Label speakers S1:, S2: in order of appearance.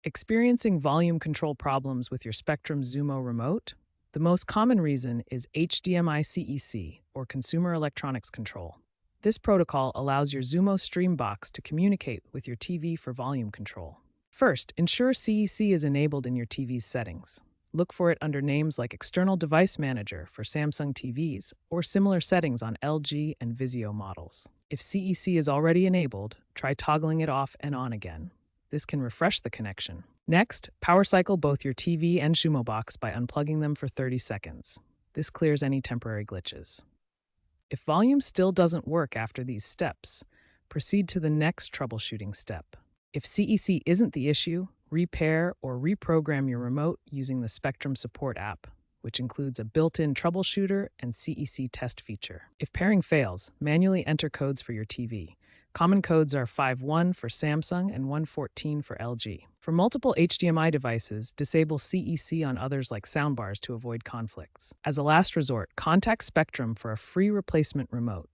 S1: Experiencing volume control problems with your Spectrum Xumo remote? The most common reason is HDMI CEC, or Consumer Electronics Control. This protocol allows your Xumo Stream box to communicate with your TV for volume control. First, ensure CEC is enabled in your TV's settings. Look for it under names like External Device Manager for Samsung TVs or similar settings on LG and Vizio models. If CEC is already enabled, try toggling it off and on again. This can refresh the connection. Next, power cycle both your TV and Xumo box by unplugging them for 30 seconds. This clears any temporary glitches. If volume still doesn't work after these steps, proceed to the next troubleshooting step. If CEC isn't the issue, repair or reprogram your remote using the Spectrum Support app, which includes a built-in troubleshooter and CEC test feature. If pairing fails, manually enter codes for your TV. Common codes are 5.1 for Samsung and 1.14 for LG. For multiple HDMI devices, disable CEC on others like soundbars to avoid conflicts. As a last resort, contact Spectrum for a free replacement remote.